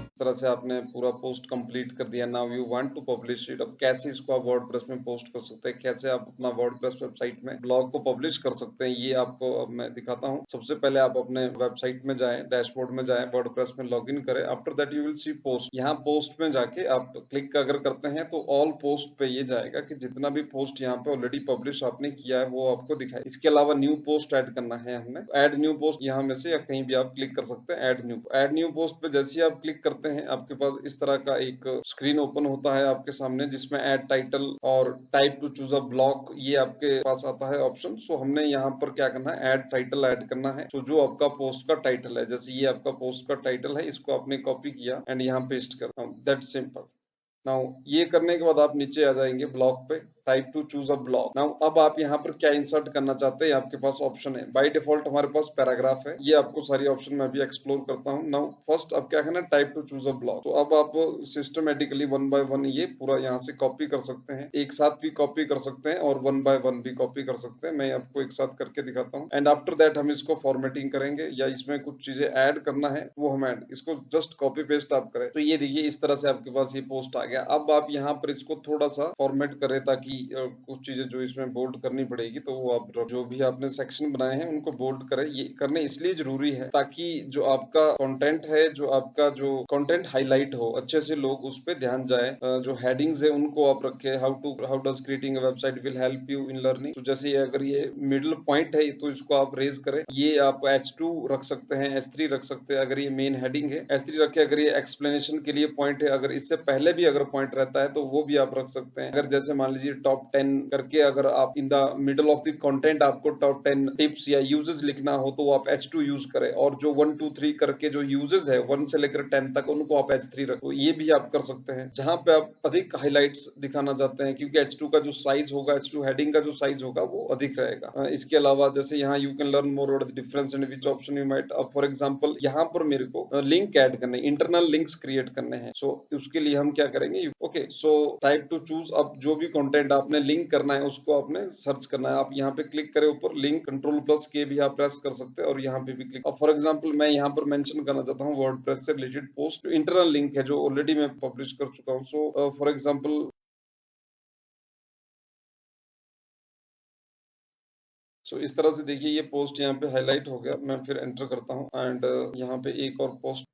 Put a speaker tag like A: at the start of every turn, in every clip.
A: इस तरह से आपने पूरा पोस्ट कंप्लीट कर दिया। Now you want to publish it. अब कैसे इसको आप वर्डप्रेस में पोस्ट कर सकते हैं, कैसे आप अपना वर्डप्रेस वेबसाइट में ब्लॉग को पब्लिश कर सकते हैं, ये आपको अब मैं दिखाता हूँ। सबसे पहले आप अपने वेबसाइट में जाएं, डैशबोर्ड में जाएं, वर्डप्रेस में लॉगिन करें। After that you will see post. यहाँ पोस्ट में जाके आप क्लिक अगर करते हैं तो ऑल पोस्ट पे ये जाएगा कि जितना भी पोस्ट यहाँ पे ऑलरेडी पब्लिश आपने किया है वो आपको दिखाए। इसके अलावा न्यू पोस्ट ऐड करना है हमने। ऐड न्यू पोस्ट यहाँ में से या कहीं भी आप क्लिक कर सकते हैं। ऐड न्यू पोस्ट पे जैसे ही आप क्लिक करते हैं आपके पास इस तरह का एक स्क्रीन ओपन होता है आपके सामने, जिसमें ऐड टाइटल और type two choose a block ये आपके पास आता है ऑप्शन। सो हमने यहाँ पर क्या करना है, ऐड टाइटल ऐड करना है। तो जो आपका पोस्ट का टाइटल है, जैसे ये आपका पोस्ट का टाइटल है, इसको आपने कॉपी किया एंड यहाँ पेस्ट कर, दैट सिंपल। नाउ ये करने के बाद आप नीचे आ जाएंगे ब्लॉक पे, type two choose a block. Now अब आप यहाँ पर क्या इंसर्ट करना चाहते हैं, आपके पास ऑप्शन है। बाय डिफॉल्ट हमारे पास पैराग्राफ है, ये आपको सारी ऑप्शन मैं भी एक्सप्लोर करता हूँ। नाउ फर्स्ट अब क्या करना है, type two choose a block. तो अब आप सिस्टमेटिकली वन बाय वन ये पूरा यहाँ से कॉपी कर सकते हैं, एक साथ भी कॉपी कर सकते हैं और वन बाय वन भी कॉपी कर सकते हैं। मैं आपको एक साथ करके दिखाता हूँ एंड आफ्टर दैट हम इसको फॉर्मेटिंग करेंगे या इसमें कुछ चीजें ऐड करना है वो हम ऐड, इसको जस्ट कॉपी पेस्ट आप करें। तो ये देखिए इस तरह से आपके पास ये पोस्ट आ गया। अब आप यहाँ पर इसको थोड़ा सा फॉर्मेट करें ताकि कुछ चीजें जो इसमें बोल्ड करनी पड़ेगी, तो वो आप जो भी आपने सेक्शन बनाए हैं उनको बोल्ड करें। ये करने इसलिए जरूरी है ताकि जो आपका कंटेंट है, जो आपका जो कंटेंट हाईलाइट हो, अच्छे से लोग उस पर ध्यान जाए। जो हेडिंग्स है उनको आप रखें, how does creating a website will help you in learning. तो जैसे अगर ये मिडिल पॉइंट है तो इसको आप रेज करें, ये आप H2 रख सकते हैं, H3 रख सकते हैं अगर ये मेन हेडिंग है, H3 रखे। अगर ये एक्सप्लेनेशन के लिए पॉइंट है, अगर इससे पहले भी अगर पॉइंट रहता है तो वो भी आप रख सकते हैं। अगर जैसे मान लीजिए टॉप 10 करके अगर आप in the middle of the content आपको टॉप 10 टिप्स या यूजेस लिखना हो तो आप H2 यूज करें, और जो 1 2 3 करके जो यूजेस है 1 से लेकर 10 तक उनको आप H3 रखो, ये भी आप कर सकते हैं। जहां पे आप अधिक हाइलाइट्स दिखाना चाहते हैं, क्योंकि H2 का जो साइज होगा, H2 हेडिंग का जो साइज होगा वो अधिक रहेगा। इसके अलावा जैसे यहाँ you can learn more about the difference and which option you might. अब फॉर एग्जांपल यहाँ पर मेरे को लिंक ऐड करने, इंटरनल लिंक्स क्रिएट करने हैं। सो उसके लिए हम क्या करेंगे, okay so type two choose. अब जो भी कंटेंट आपने लिंक करना है उसको आपने सर्च करना है। आप यहाँ पे क्लिक करें ऊपर, लिंक Ctrl+K भी आप प्रेस कर सकते हैं और यहाँ पे भी क्लिक। अब फॉर एग्जांपल मैं यहाँ पर मेंशन करना चाहता हूँ वर्डप्रेस से रिलेटेड पोस्ट, इंटरनल लिंक है जो ऑलरेडी मैं पब्लिश कर चुका हूँ। सो फॉर एग्जांपल इस तरह से देखिए ये पोस्ट यहाँ पे हाईलाइट हो गया। मैं फिर एंटर करता हूँ एंड यहाँ पे एक और पोस्ट।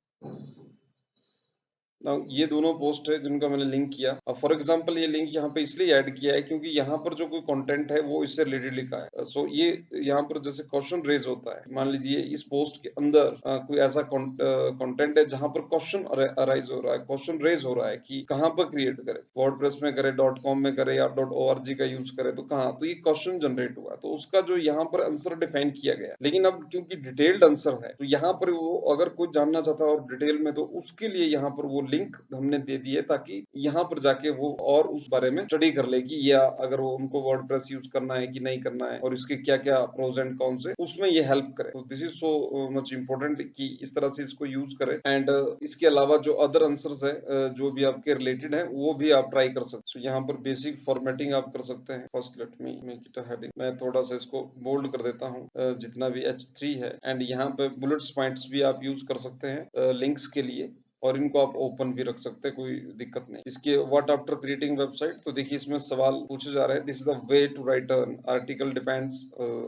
A: Now, ये दोनों पोस्ट है जिनका मैंने लिंक किया। अब फॉर एग्जांपल ये लिंक यहाँ पे इसलिए ऐड किया है क्योंकि यहाँ पर जो कोई कंटेंट है वो इससे रिलेटेड लिखा है। ये यहाँ पर जैसे क्वेश्चन रेज होता है, मान लीजिए इस पोस्ट के अंदर कोई ऐसा कंटेंट है जहाँ पर क्वेश्चन अराइज हो रहा है, क्वेश्चन रेज हो रहा है कि कहाँ पर क्रिएट करे, वर्डप्रेस में करे, .com में करे या .org का यूज करे, तो कहाँ, तो ये क्वेश्चन जनरेट हुआ तो उसका जो यहाँ पर आंसर डिफाइन किया गया। लेकिन अब क्योंकि डिटेल्ड आंसर है तो यहाँ पर वो अगर कोई जानना चाहता है और डिटेल में, तो उसके लिए यहाँ पर वो लिंक हमने दे दी है ताकि यहाँ पर जाके वो और उस बारे में स्टडी कर ले कि या अगर वो उनको वर्डप्रेस यूज करना है कि नहीं करना है और इसके क्या क्या प्रोज एंड कॉन्स है, उसमें ये हेल्प करे। तो this is so much important कि इस तरह से इसको यूज करें। एंड इसके अलावा जो अदर आंसर्स है जो भी आपके रिलेटेड है वो भी आप ट्राई कर सकते हो। यहाँ पर बेसिक फॉर्मेटिंग आप कर सकते हैं। First let me make it a heading, मैं थोड़ा सा इसको बोल्ड कर देता हूँ जितना भी H3 है। एंड यहाँ पे बुलेट्स पॉइंट्स भी आप यूज कर सकते हैं लिंक्स के लिए, और इनको आप ओपन भी रख सकते हैं, कोई दिक्कत नहीं। इसके व्हाट आफ्टर क्रिएटिंग वेबसाइट, तो देखिए इसमें सवाल पूछे जा रहे हैं, this is the way to write an article depends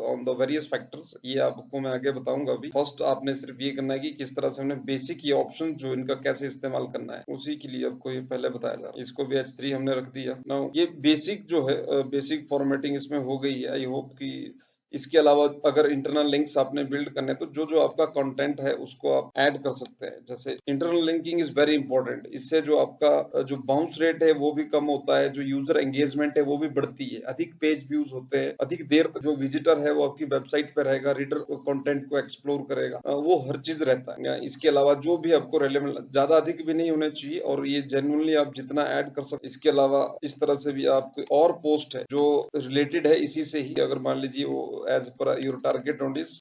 A: on the various factors. ये आपको मैं आगे बताऊंगा अभी। फर्स्ट आपने सिर्फ ये करना है कि किस तरह से हमने बेसिक ये ऑप्शन जो इनका कैसे इस्तेमाल करना है, उसी के लिए आपको ये पहले बताया जा रहा है। इसको भी H3 हमने रख दिया। नाउ ये बेसिक जो है बेसिक फॉर्मेटिंग इसमें हो गई है। आई होप कि इसके अलावा अगर इंटरनल लिंक्स आपने बिल्ड करने तो जो जो आपका कंटेंट है उसको आप ऐड कर सकते हैं। जैसे internal linking is very important, इससे जो आपका जो बाउंस रेट है वो भी कम होता है, जो यूजर एंगेजमेंट है वो भी बढ़ती है, अधिक पेज व्यूज होते हैं, अधिक देर तक जो विजिटर है वो आपकी वेबसाइट पे रहेगा, रीडर कंटेंट को एक्सप्लोर करेगा, वो हर चीज रहता है। इसके अलावा जो भी आपको रेलेवेंट, ज्यादा अधिक भी नहीं होने चाहिए और ये जेन्युइनली आप जितना ऐड कर सकते। इसके अलावा इस तरह से भी आप कोई और पोस्ट है जो रिलेटेड है इसी से ही, अगर मान लीजिए वो as per your target audience,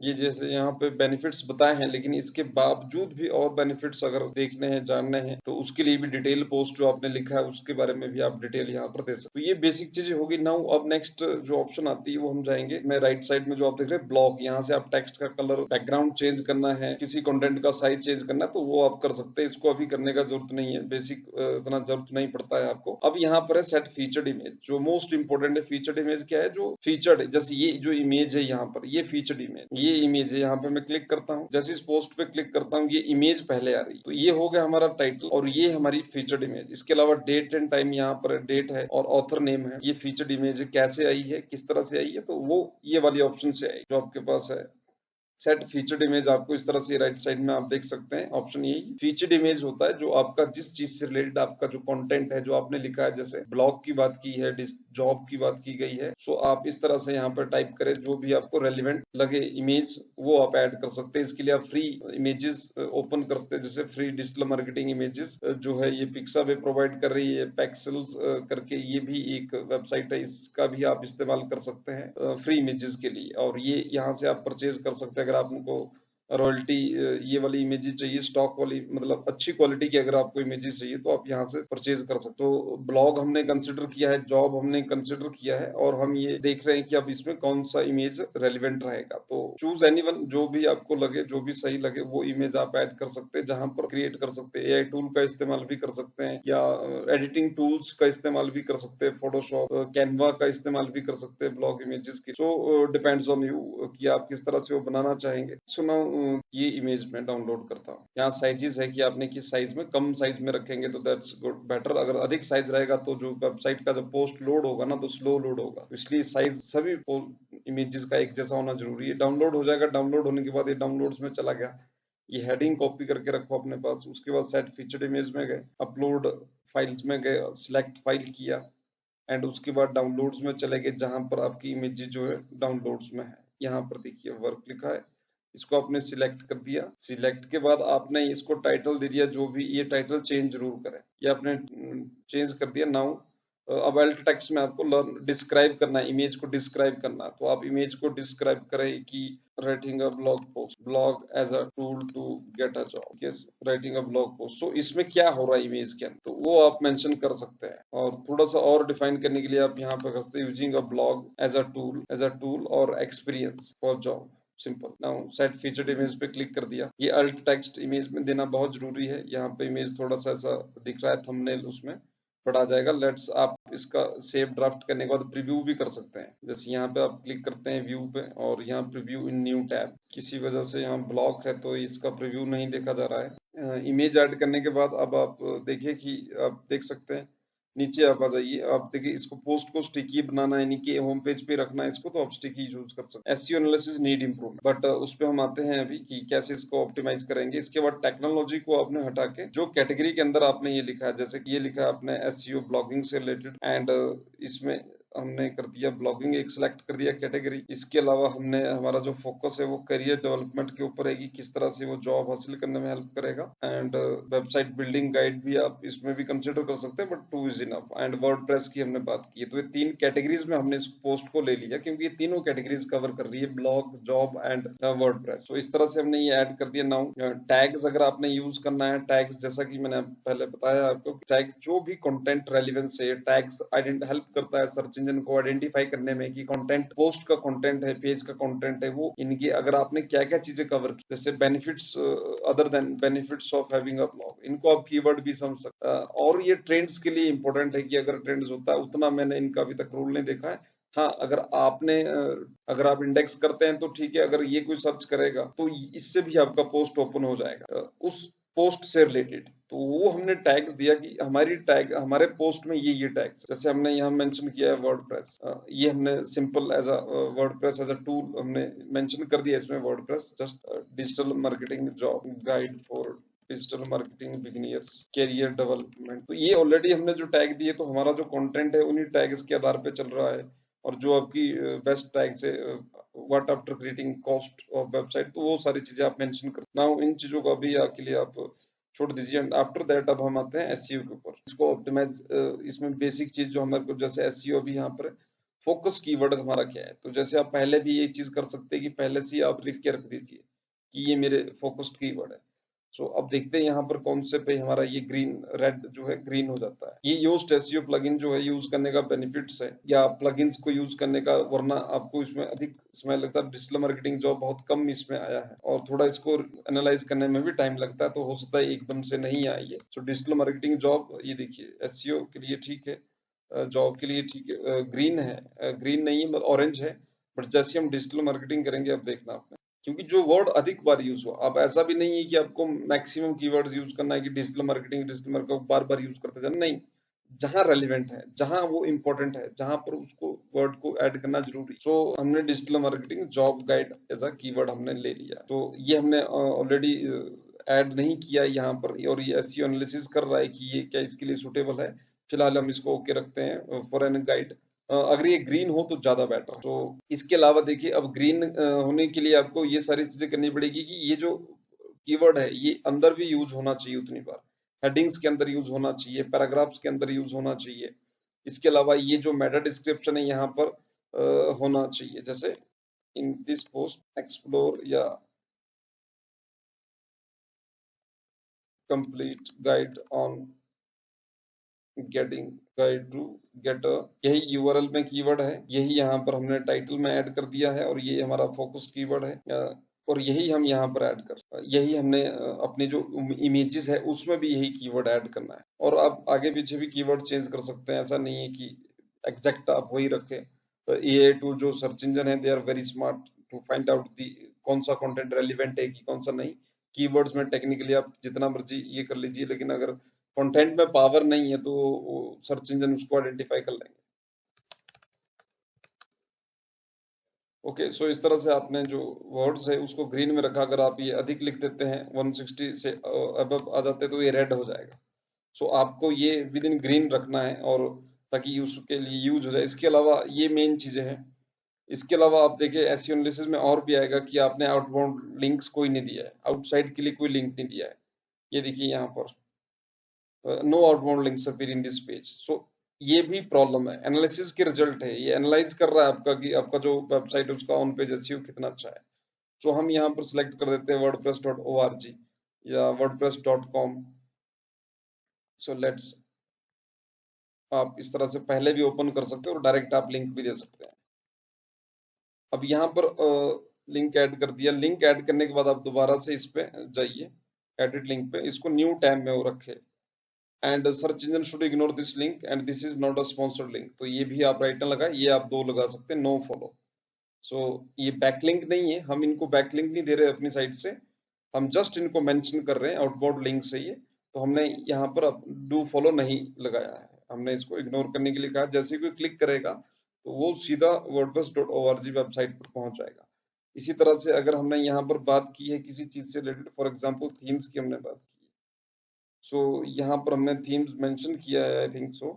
A: ये जैसे यहाँ पे बेनिफिट्स बताए हैं, लेकिन इसके बावजूद भी और बेनिफिट्स अगर देखने हैं, जानने हैं, तो उसके लिए भी डिटेल पोस्ट जो आपने लिखा है उसके बारे में भी आप डिटेल यहाँ पर दे सकते हो। तो ये बेसिक चीजें होगी। नाउ अब नेक्स्ट जो ऑप्शन आती है वो हम जाएंगे, मैं राइट साइड में जो आप देख रहे हैं ब्लॉक, यहाँ से आप टेक्स्ट का कलर, बैकग्राउंड चेंज करना है, किसी कंटेंट का साइज चेंज करना है तो वो आप कर सकते हैं। इसको अभी करने का जरूरत नहीं है, बेसिक इतना जरूरत नहीं पड़ता है आपको। अब यहाँ पर है सेट फीचर्ड इमेज, जो मोस्ट इंपोर्टेंट है। फीचर्ड इमेज क्या है? जो फीचर्ड, जैसे ये जो इमेज है यहाँ पर, ये फीचर्ड इमेज, ये इमेज है। यहाँ पे मैं क्लिक करता हूँ, जैसे इस पोस्ट पे क्लिक करता हूँ ये इमेज पहले आ रही है, तो ये हो गया हमारा टाइटल और ये हमारी फीचर्ड इमेज। इसके अलावा डेट एंड टाइम यहाँ पर डेट है और ऑथर नेम है। ये फीचर्ड इमेज है, कैसे आई है, किस तरह से आई है, तो वो ये वाली ऑप्शन से आई जो आपके पास है। सेट फीचर्ड इमेज आपको इस तरह से राइट साइड में आप देख सकते हैं। ऑप्शन यही फीचर्ड इमेज होता है, जो आपका जिस चीज से रिलेटेड आपका जो कंटेंट है, जो आपने लिखा है, जैसे ब्लॉग की बात की है, जॉब की बात की गई है, सो आप इस तरह से यहाँ पर टाइप करें, जो भी आपको रेलिवेंट लगे इमेज वो आप ऐड कर सकते हैं। इसके लिए आप फ्री इमेजेस ओपन कर सकते हैं, जैसे फ्री डिजिटल मार्केटिंग इमेजेस जो है ये पिक्सावे प्रोवाइड कर रही है, पैक्सल्स करके ये भी एक वेबसाइट है, इसका भी आप इस्तेमाल कर सकते हैं फ्री इमेजेस के लिए। और ये यहाँ से आप परचेज कर सकते हैं। अगर आपको रॉयल्टी ये वाली इमेजेस चाहिए, स्टॉक वाली, मतलब अच्छी क्वालिटी की अगर आपको इमेजेस चाहिए तो आप यहाँ से परचेज कर सकते हो। तो ब्लॉग हमने कंसिडर किया है, जॉब हमने कंसिडर किया है, और हम ये देख रहे हैं कि अब इसमें कौन सा इमेज रेलिवेंट रहेगा। तो चूज एनीवन, जो भी आपको लगे, जो भी सही लगे वो इमेज आप ऐड कर सकते हैं, जहां पर क्रिएट कर सकते हैं। एआई टूल का इस्तेमाल भी कर सकते हैं, या एडिटिंग टूल्स का इस्तेमाल भी कर सकते हैं, फोटोशॉप, कैनवा का इस्तेमाल भी कर सकते हैं ब्लॉग इमेजेस की। सो डिपेंड्स ऑन यू कि आप किस तरह से वो बनाना चाहेंगे। सो नाउ ये इमेज में डाउनलोड करता हूँ। यहाँ साइजेस है कि आपने किस साइज में, कम साइज में रखेंगे तो दैट्स गुड, बेटर। अगर अधिक साइज रहेगा तो जो वेबसाइट का जब पोस्ट लोड होगा ना तो स्लो लोड होगा, तो इसलिए साइज सभी इमेजेस का एक जैसा होना जरूरी है। डाउनलोड हो जाएगा, डाउनलोड होने के बाद ये डाउनलोड्स में चला गया, ये हेडिंग कॉपी करके रखो अपने पास। उसके बाद सेट फीचर्ड इमेज में गए, अपलोड फाइल्स में गए, सिलेक्ट फाइल किया, एंड उसके बाद डाउनलोड्स में चले गए, जहां पर आपकी इमेज जो है डाउनलोड्स में है। यहाँ पर देखिए वर्क लिखा है, इसको आपने सिलेक्ट कर दिया। सिलेक्ट के बाद आपने इसको टाइटल दे दिया, जो भी, ये टाइटल चेंज जरूर करें, ये आपने चेंज कर दिया। नाउ अब अल्ट टेक्स्ट में आपको लर्न डिस्क्राइब करना है, इमेज को डिस्क्राइब करना है, तो आप इमेज को डिस्क्राइब करें कि writing a blog post, blog as a tool to get a job, yes, writing a blog post. So इसमें क्या हो रहा है इमेज के अंदर, तो वो आप मेंशन कर सकते हैं। और थोड़ा सा और डिफाइन करने के लिए आप यहाँ पर कर सकते हैं, using a blog as a tool और experience for job, simple. Now set featured image पे क्लिक कर दिया। ये अल्ट टेक्स्ट इमेज में देना बहुत जरूरी है। यहाँ पे इमेज थोड़ा सा ऐसा दिख रहा है, थंबनेल उसमें बड़ा जाएगा। लेट्स, आप इसका सेव ड्राफ्ट करने के बाद प्रीव्यू भी कर सकते हैं। जैसे यहाँ पे आप क्लिक करते हैं व्यू पे, और यहाँ प्रीव्यू इन न्यू टैब, किसी वजह से यहाँ ब्लॉक है तो इसका प्रीव्यू नहीं देखा जा रहा है। इमेज ऐड करने के बाद अब आप देखिए कि आप देख सकते हैं, नीचे आप आ जाइए, आप देखिए इसको पोस्ट को स्टिकी बनाना है, यानी कि होम पेज पे रखना है इसको, तो आप स्टिकी यूज कर सकते हैं। SEO analysis need improvement, but उस पे हम आते हैं अभी कि कैसे इसको ऑप्टिमाइज करेंगे। इसके बाद टेक्नोलॉजी को आपने हटा के जो कैटेगरी के अंदर आपने ये लिखा है, जैसे कि ये लिखा है आपने एसईओ ब्लॉगिंग से रिलेटेड, एंड इसमें हमने कर दिया ब्लॉगिंग, एक सिलेक्ट कर दिया कैटेगरी। इसके अलावा हमने, हमारा जो फोकस है वो करियर डेवलपमेंट के ऊपर है कि किस तरह से वो जॉब हासिल करने में हेल्प करेगा। एंड वेबसाइट बिल्डिंग गाइड भी आप इसमें भी कंसिडर कर सकते हैं, but 2 is enough. And WordPress की हमने बात की है, तो ये 3 कैटेगरीज में हमने इस पोस्ट को ले लिया, क्योंकि ये तीनों कैटेगरीज कवर कर रही है, ब्लॉग, जॉब एंड वर्डप्रेस। तो इस तरह से हमने ये ऐड कर दिया। नाउ टैग्स अगर आपने यूज करना है, टैग्स जैसा कि मैंने पहले बताया आपको, टैग्स जो भी कंटेंट रेलिवेंस है, टैग्स हेल्प करता है सर्च इंजन को आइडेंटिफाई करने में कि कंटेंट, पोस्ट का कंटेंट है, पेज का कंटेंट है, वो इनकी अगर आपने क्या क्या चीजें कवर की, जैसे benefits, other than benefits of having a blog, इनको आप कीवर्ड भी समझ सकते हैं। और ये ट्रेंड्स के लिए इंपॉर्टेंट है कि अगर ट्रेंड्स होता है, उतना मैंने इनका अभी तक रूल नहीं देखा है। हाँ, अगर आप इंडेक्स करते हैं तो ठीक है, अगर ये कोई सर्च करेगा तो इससे भी आपका पोस्ट ओपन हो जाएगा उस पोस्ट से रिलेटेड। तो वो हमने टैग्स दिया कि हमारे पोस्ट में ये टैग्स, जैसे हमने यहाँ मेंशन किया है वर्डप्रेस, ये हमने simple as a WordPress as a tool हमने मेंशन कर दिया इसमें। WordPress just digital marketing job guide for digital marketing beginners, career development. तो ये ऑलरेडी हमने जो टैग दिए, तो हमारा जो कंटेंट है उन्हीं टैग्स के आधार पे चल रहा है। और जो आपकी बेस्ट टैग्स है, what after creating cost of website, तो वो सारी चीजें आप मेंशन कर। नाउ इन चीजों का भी के लिए आप छोड़ दीजिए। एंड आफ्टर दैट अब हम आते हैं एसईओ के ऊपर। इसको ऑप्टिमाइज, इसमें बेसिक चीज जो हमारे को, जैसे एसईओ अभी यहाँ पर है, फोकस कीवर्ड हमारा क्या है। तो जैसे आप पहले भी ये चीज कर सकते हैं कि पहले से ही आप लिख के रख दीजिए कि ये मेरे फोकस्ड कीवर्ड है। सो अब देखते हैं यहाँ पर कौन से पे हमारा ये ग्रीन रेड जो है ग्रीन हो जाता है। ये योस्ट एसईओ प्लगइन जो है यूज करने का बेनिफिट्स है या प्लगइन्स को यूज करने का, वरना आपको इसमें अधिक समय लगता है। डिजिटल मार्केटिंग जॉब बहुत कम इसमें आया है और थोड़ा इसको एनालाइज करने में भी टाइम लगता है, तो हो सकता है एकदम से नहीं आई है। सो डिजिटल मार्केटिंग जॉब ये देखिए एसईओ के लिए ठीक है, जॉब के लिए ठीक है, ग्रीन है, ग्रीन नहीं है मतलब ऑरेंज है। बट जैसे हम डिजिटल मार्केटिंग करेंगे अब देखना आपने, क्योंकि जो वर्ड अधिक बार यूज हो, अब ऐसा भी नहीं है कि आपको मैक्सिमम कीवर्ड्स यूज करना है कि डिजिटल मार्केटिंग बार बार यूज करते जाना, नहीं। जहां रेलिवेंट है, जहां वो इम्पोर्टेंट है, जहां पर उसको वर्ड को ऐड करना जरूरी। सो हमने digital marketing job guide as a keyword हमने ले लिया, तो ये हमने ऑलरेडी ऐड नहीं किया यहाँ पर, और ये एसईओ एनालिसिस कर रहा है कि ये क्या इसके लिए सुटेबल है। फिलहाल हम इसको ओके रखते हैं फॉर एन गाइड। अगर ये ग्रीन हो तो ज्यादा बेटर। तो इसके अलावा देखिए, अब ग्रीन होने के लिए आपको ये सारी चीजें करनी पड़ेगी कि ये जो कीवर्ड है ये अंदर भी यूज होना चाहिए उतनी बार, हेडिंग्स के अंदर यूज होना चाहिए, पैराग्राफ्स के अंदर यूज होना चाहिए। इसके अलावा ये जो मेटा डिस्क्रिप्शन है यहाँ पर होना चाहिए, जैसे इन दिस पोस्ट एक्सप्लोर या complete guide on getting guide to get a, यही यूआरएल में कीवर्ड है, यही यहाँ पर हमने टाइटल में ऐड कर दिया है और ये हमारा फोकस कीवर्ड है। और यही हम यहाँ पर ऐड कर, यही हमने अपनी जो इमेजेस है उसमें भी यही कीवर्ड ऐड करना है। और आप आगे पीछे भी कीवर्ड चेंज कर सकते हैं, ऐसा नहीं है कि एग्जैक्ट आप वही रखें। एआई टूल जो सर्च इंजन है, they are very smart to find out the कौन सा कंटेंट रेलिवेंट है कि कौन सा नहीं। कीवर्ड्स में टेक्निकली आप जितना मर्जी ये कर लीजिए, लेकिन अगर कंटेंट में पावर नहीं है तो सर्च इंजन उसको आइडेंटिफाई कर लेंगे। ओके, सो इस तरह से आपने जो वर्ड्स है उसको ग्रीन में रखा। अगर आप ये अधिक लिख देते हैं 160 से अबव आ जाते हैं तो ये रेड हो जाएगा। सो आपको ये विद इन ग्रीन रखना है, और ताकि उसके लिए यूज हो जाए। इसके अलावा ये मेन चीजें हैं। इसके अलावा आप देखिए एसईओ एनालिसिस में और भी आएगा कि आपने आउटबाउंड लिंक्स कोई नहीं दिया है, आउटसाइड के लिए कोई लिंक नहीं दिया है। ये देखिए यहाँ पर no outbound links appear in this page. So ये भी प्रॉब्लम है, एनालिसिस के रिजल्ट है, ये एनालाइज कर रहा है आपका कि आपका जो वेबसाइट है उसका ऑन पेज एसईओ कितना अच्छा है। सो हम यहाँ पर सिलेक्ट कर देते हैं wordpress.org या wordpress.com। सो लेट्स, आप इस तरह से पहले भी ओपन कर सकते हैं और डायरेक्ट आप लिंक भी दे सकते हैं। अब यहाँ पर लिंक ऐड कर दिया। लिंक ऐड करने के बाद आप दोबारा से इस पे जाइए, एडिट लिंक पे, इसको न्यू टैब में वो रखे, and search engine should ignore this link and this is not a sponsored link. तो ये भी आप राइट ना लगाए, ये आप दो लगा सकते हैं, नो फॉलो। सो ये बैकलिंक नहीं है, हम इनको बैकलिंक नहीं दे रहे अपनी साइड से, हम जस्ट इनको मेंशन कर रहे हैं आउटबाउंड लिंक से ये। तो हमने यहाँ पर डू फॉलो नहीं लगाया है, हमने इसको इग्नोर करने के लिए कहा। जैसे कोई क्लिक करेगा तो वो सीधा wordpress.org वेबसाइट पर पहुंच जाएगा। इसी तरह से अगर हमने यहाँ पर बात की है किसी चीज से रिलेटेड, फॉर एग्जांपल थीम्स की हमने बात की, सो यहाँ पर हमने थीम्स मेंशन किया है, आई थिंक सो।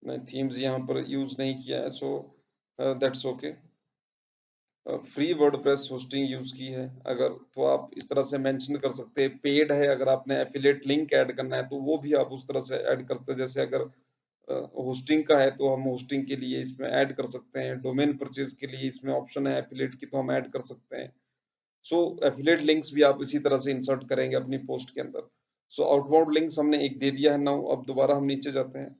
A: मैं थीम्स यहाँ पर यूज नहीं किया है, so that's okay. Free WordPress hosting use की है अगर, तो आप इस तरह से मेंशन कर सकते हैं। पेड है, अगर आपने एफिलिएट लिंक ऐड करना है तो वो भी आप उस तरह से ऐड कर सकते हैं। जैसे अगर होस्टिंग का है तो हम होस्टिंग के लिए इसमें ऐड कर सकते हैं। डोमेन परचेज के लिए इसमें ऑप्शन है एफिलिएट की, तो हम ऐड कर सकते हैं। सो एफिलिएट लिंक्स भी आप इसी तरह से इंसर्ट करेंगे अपनी पोस्ट के अंदर। सो आउटबाउंड लिंक्स हमने एक दे दिया है नाउ। अब दोबारा हम नीचे जाते हैं।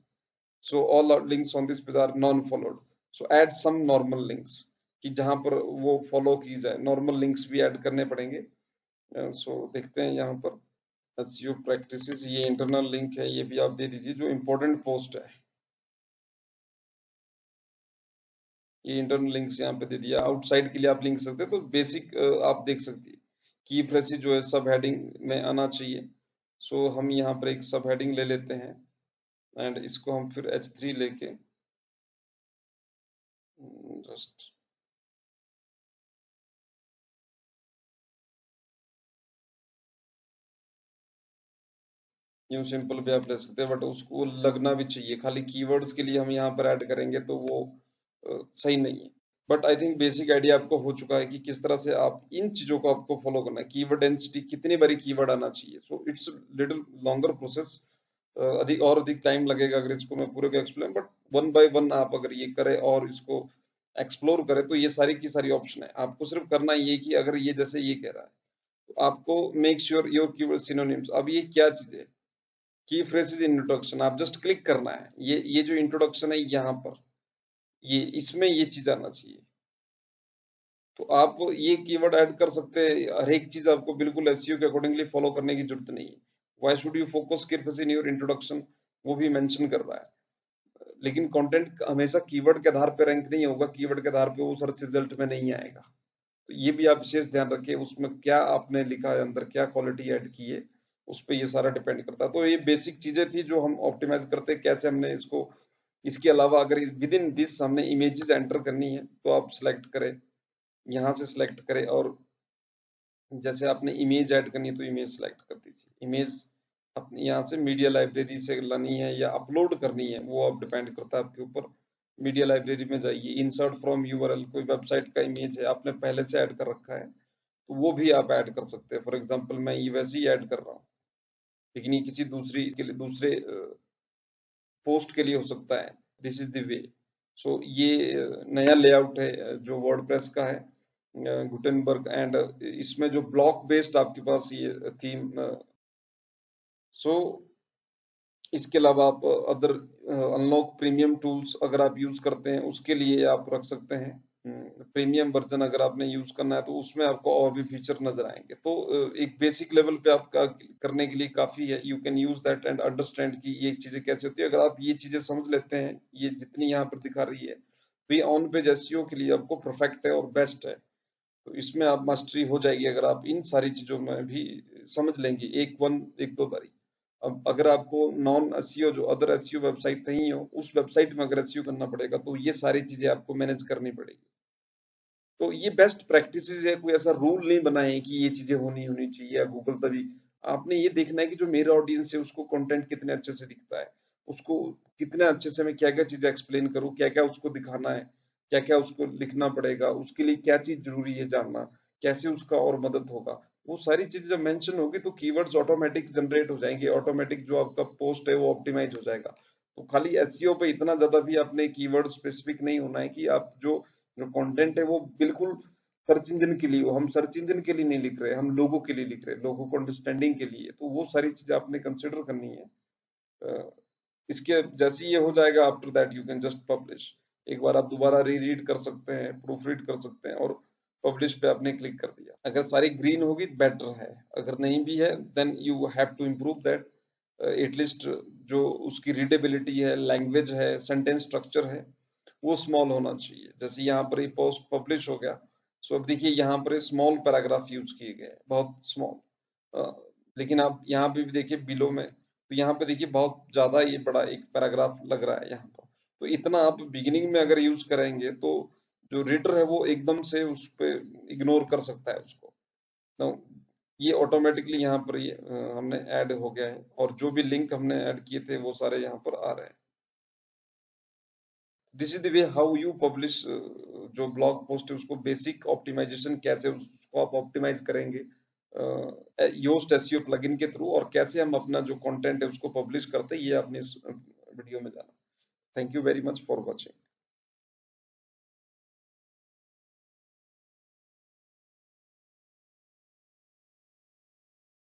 A: So all links on this page are non followed, so add some normal links, कि जहां पर वो फॉलो की जाए, नॉर्मल लिंक्स भी ऐड करने पड़ेंगे। सो देखते हैं यहाँ पर एसईओ प्रैक्टिसेस, ये इंटरनल लिंक है, ये भी आप दे दीजिए जो इम्पोर्टेंट पोस्ट है। ये इंटरनल लिंक्स यहाँ पे दे दिया। आउटसाइड के लिए आप लिंक सकते हैं, तो बेसिक आप देख सकते हैं की फ्रेजेस जो है सब हेडिंग में आना चाहिए। सो हम यहाँ पर एक सब हेडिंग ले लेते हैं एंड इसको हम फिर H3 लेके जस्ट यूं सिंपल भी आप ले सकते हैं, बट उसको लगना भी चाहिए। खाली कीवर्ड्स के लिए हम यहाँ पर ऐड करेंगे तो वो सही नहीं है। But I think basic idea आपको हो चुका है कि किस तरह से आप इन चीजों को आपको फॉलो करना है। कीवर्ड डेंसिटी, कितनी बारी कीवर्ड आना चाहिए। So it's little longer process, अधिक और अधिक टाइम लगेगा अगर इसको मैं पूरे को explain, but one by one आप अगर ये करें और इसको एक्सप्लोर करें तो ये सारी की सारी ऑप्शन है। आपको सिर्फ करना ये कि अगर ये जैसे ये कह रहा है तो आपको make sure your keyword synonyms. अब ये क्या चीज है, की फ्रेजेस इन इंट्रोडक्शन, आप जस्ट क्लिक करना है, ये जो इंट्रोडक्शन है यहाँ पर, ये इसमें ये चीज आना चाहिए। तो आप ये कीवर्ड ऐड कर सकते हैं, हर एक चीज आपको बिल्कुल एसईओ के अकॉर्डिंगली फॉलो करने की जरूरत नहीं है। Why should you focus carefully in your introduction, वो भी मेंशन कर रहा है। लेकिन कंटेंट हमेशा कीवर्ड के आधार पर रैंक नहीं होगा, कीवर्ड के आधार पर वो सर्च रिजल्ट में नहीं आएगा। तो ये भी आप विशेष ध्यान रखिए, उसमें क्या आपने लिखा है, अंदर क्या क्वालिटी ऐड की है, उस पर ये सारा डिपेंड करता है। तो ये बेसिक चीजें थी जो हम ऑप्टिमाइज करते हैं, कैसे हमने इसको। इसके अलावा अगर विद इन दिस हमने इमेजेस एंटर करनी है तो आप सिलेक्ट करें, यहाँ से सिलेक्ट करें, और जैसे आपने इमेज ऐड करनी है तो इमेज सेलेक्ट कर दीजिए। इमेज अपनी यहाँ से मीडिया लाइब्रेरी से लानी है या अपलोड करनी है, वो आप डिपेंड करता है आपके ऊपर। मीडिया लाइब्रेरी में जाइए, इंसर्ट फ्रॉम यूआरएल, कोई वेबसाइट का इमेज है आपने पहले से ऐड कर रखा है तो वो भी आप ऐड कर सकते हैं। फॉर एग्जांपल मैं ये वैसे ही ऐड कर रहा हूँ, लेकिन ये किसी दूसरी के लिए, दूसरे पोस्ट के लिए हो सकता है। This is the way. So ये नया लेआउट है जो वर्डप्रेस का है, गुटेनबर्ग, एंड इसमें जो ब्लॉक बेस्ड आपके पास ये थीम। सो इसके अलावा आप अदर अनलॉक प्रीमियम टूल्स अगर आप यूज करते हैं उसके लिए आप रख सकते हैं। प्रीमियम वर्जन अगर आपने यूज करना है तो उसमें आपको और भी फीचर नजर आएंगे। तो एक बेसिक लेवल पे आपका करने के लिए काफी है। You can use that and understand कि ये चीजें कैसे होती है। अगर आप ये चीजें समझ लेते हैं, ये जितनी यहाँ पर दिखा रही है, तो ये ऑन पेज एसईओ के लिए आपको परफेक्ट है और बेस्ट है। तो इसमें आप मास्टरी हो जाएगी अगर आप इन सारी चीजों में भी समझ लेंगे एक दो बारी। अब अगर आपको नॉन एसईओ जो अदर एसईओ वेबसाइट नहीं हो, उस वेबसाइट में अगर एसईओ करना पड़ेगा तो ये सारी चीजें आपको मैनेज करनी पड़ेगी। तो ये बेस्ट प्रैक्टिसेस है, कोई ऐसा रूल नहीं बना है कि ये चीजें होनी होनी चाहिए या गूगल तभी। आपने ये देखना है कि जो मेरा ऑडियंस है उसको कंटेंट कितने अच्छे से दिखता है, उसको कितने अच्छे से मैं क्या क्या चीजें एक्सप्लेन करूँ, क्या क्या उसको दिखाना है, क्या क्या उसको लिखना पड़ेगा, उसके लिए क्या चीज जरूरी है जानना, कैसे उसका और मदद होगा। वो सारी चीजें जब मेंशन होगी तो कीवर्ड्स ऑटोमेटिक जनरेट हो जाएंगे, ऑटोमेटिक जो आपका पोस्ट है वो ऑप्टिमाइज हो जाएगा। तो खाली एसईओ पे इतना ज्यादा भी आपने कीवर्ड स्पेसिफिक नहीं होना है कि आप जो जो कंटेंट है वो बिल्कुल सर्च इंजन के लिए हो। हम सर्च इंजन के लिए नहीं लिख रहे, हम लोगों के लिए लिख रहे हैं, लोगों को अंडरस्टैंडिंग के लिए। तो वो सारी चीजें आपने कंसिडर करनी है। अ, इसके जैसे ही ये हो जाएगा, after that you can just publish. एक बार आप दोबारा री रीड कर सकते हैं, प्रूफ रीड कर सकते हैं, और पब्लिश पे आपने क्लिक कर दिया। अगर सारी ग्रीन होगी बेटर है, अगर नहीं भी है then you have to improve that. At least जो उसकी रीडेबिलिटी है, लैंग्वेज है, सेंटेंस स्ट्रक्चर है, वो स्मॉल होना चाहिए। जैसे यहाँ पर ये पोस्ट पब्लिश हो गया, सो अब देखिए यहाँ पर स्मॉल पैराग्राफ यूज किए गए, बहुत स्मॉल। लेकिन आप यहाँ पे भी देखिए बिलो में, तो यहाँ पे देखिए बहुत ज्यादा ये बड़ा एक पैराग्राफ लग रहा है यहाँ पर। तो इतना आप बिगिनिंग में अगर यूज करेंगे तो जो रीडर है वो एकदम से उस पे इग्नोर कर सकता है उसको। तो ये ऑटोमेटिकली यहाँ पर ये हमने ऐड हो गया है, और जो भी लिंक हमने ऐड किए थे वो सारे यहाँ पर आ रहे हैं। This is the way how you publish. जो ब्लॉग पोस्ट है उसको बेसिक ऑप्टिमाइजेशन कैसे उसको आप ऑप्टिमाइज करेंगे योस्ट एसईओ प्लगइन के थ्रू, और कैसे हम अपना जो कंटेंट है उसको पब्लिश करते हैं, ये आपने इस वीडियो में जाना। Thank you very much for watching.